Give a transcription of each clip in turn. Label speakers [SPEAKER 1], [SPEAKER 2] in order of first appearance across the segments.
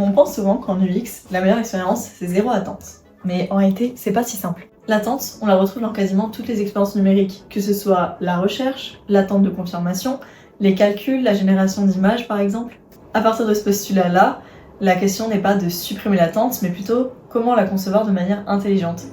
[SPEAKER 1] On pense souvent qu'en UX, la meilleure expérience, c'est zéro attente. Mais en réalité, c'est pas si simple. L'attente, on la retrouve dans quasiment toutes les expériences numériques, que ce soit la recherche, l'attente de confirmation, les calculs, la génération d'images par exemple. À partir de ce postulat-là, la question n'est pas de supprimer l'attente, mais plutôt comment la concevoir de manière intelligente.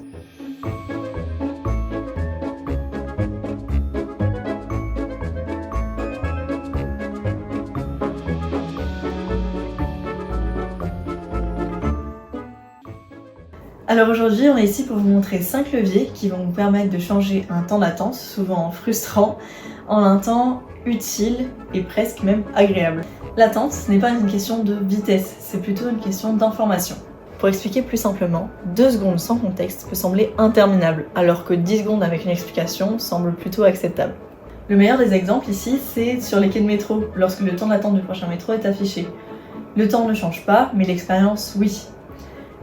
[SPEAKER 1] Alors aujourd'hui, on est ici pour vous montrer 5 leviers qui vont vous permettre de changer un temps d'attente, souvent frustrant, en un temps utile et presque même agréable. L'attente, ce n'est pas une question de vitesse, c'est plutôt une question d'information. Pour expliquer plus simplement, 2 secondes sans contexte peut sembler interminable, alors que 10 secondes avec une explication semble plutôt acceptable. Le meilleur des exemples ici, c'est sur les quais de métro, lorsque le temps d'attente du prochain métro est affiché. Le temps ne change pas, mais l'expérience, oui.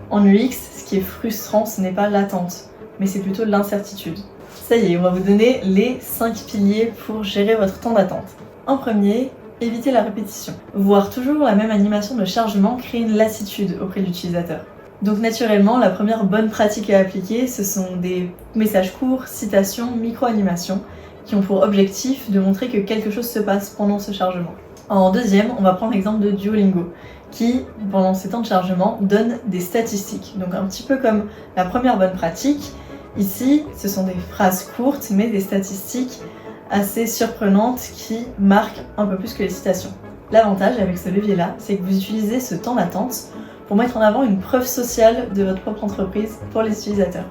[SPEAKER 1] En UX, ce qui est frustrant, ce n'est pas l'attente, mais c'est plutôt l'incertitude. Ça y est, on va vous donner les 5 piliers pour gérer votre temps d'attente. En premier, évitez la répétition. Voir toujours la même animation de chargement crée une lassitude auprès de l'utilisateur. Donc naturellement, la première bonne pratique à appliquer, ce sont des messages courts, citations, micro-animations, qui ont pour objectif de montrer que quelque chose se passe pendant ce chargement. En deuxième, on va prendre l'exemple de Duolingo, qui, pendant ces temps de chargement, donne des statistiques. Donc un petit peu comme la première bonne pratique, ici, ce sont des phrases courtes, mais des statistiques assez surprenantes qui marquent un peu plus que les citations. L'avantage avec ce levier-là, c'est que vous utilisez ce temps d'attente pour mettre en avant une preuve sociale de votre propre entreprise pour les utilisateurs.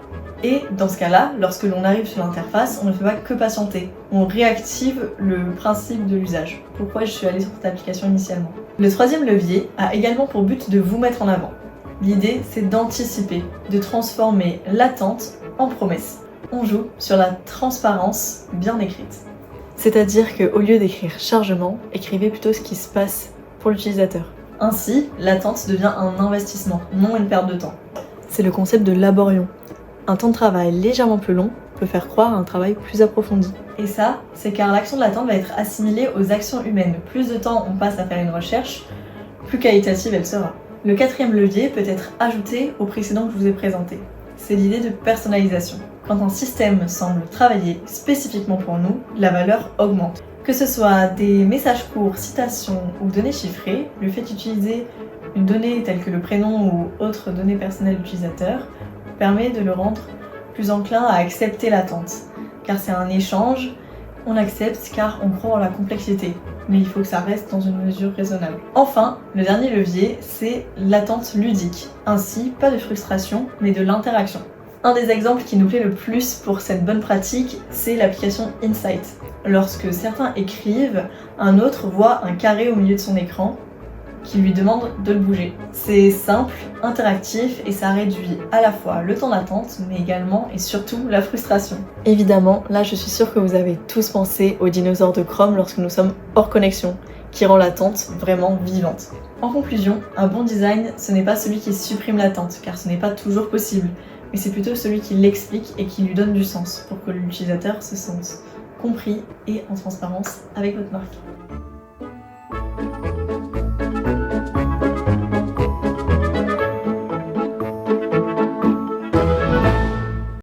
[SPEAKER 1] Et dans ce cas-là, lorsque l'on arrive sur l'interface, on ne fait pas que patienter. On réactive le principe de l'usage. Pourquoi je suis allée sur cette application initialement. Le troisième levier a également pour but de vous mettre en avant. L'idée, c'est d'anticiper, de transformer l'attente en promesse. On joue sur la transparence bien écrite. C'est-à-dire qu'au lieu d'écrire chargement, écrivez plutôt ce qui se passe pour l'utilisateur. Ainsi, l'attente devient un investissement, non une perte de temps. C'est le concept de laborion. Un temps de travail légèrement plus long peut faire croire à un travail plus approfondi. Et ça, c'est car l'action de l'attente va être assimilée aux actions humaines. Plus de temps on passe à faire une recherche, plus qualitative elle sera. Le quatrième levier peut être ajouté au précédent que je vous ai présenté. C'est l'idée de personnalisation. Quand un système semble travailler spécifiquement pour nous, la valeur augmente. Que ce soit des messages courts, citations ou données chiffrées, le fait d'utiliser une donnée telle que le prénom ou autre donnée personnelle d'utilisateur permet de le rendre plus enclin à accepter l'attente. Car c'est un échange, on accepte car on croit en la complexité, mais il faut que ça reste dans une mesure raisonnable. Enfin, le dernier levier, c'est l'attente ludique. Ainsi, pas de frustration, mais de l'interaction. Un des exemples qui nous plaît le plus pour cette bonne pratique, c'est l'application Insight. Lorsque certains écrivent, un autre voit un carré au milieu de son écran qui lui demande de le bouger. C'est simple, interactif et ça réduit à la fois le temps d'attente, mais également et surtout la frustration. Évidemment, là je suis sûre que vous avez tous pensé aux dinosaures de Chrome lorsque nous sommes hors connexion, qui rend l'attente vraiment vivante. En conclusion, un bon design, ce n'est pas celui qui supprime l'attente, car ce n'est pas toujours possible, mais c'est plutôt celui qui l'explique et qui lui donne du sens, pour que l'utilisateur se sente compris et en transparence avec votre marque.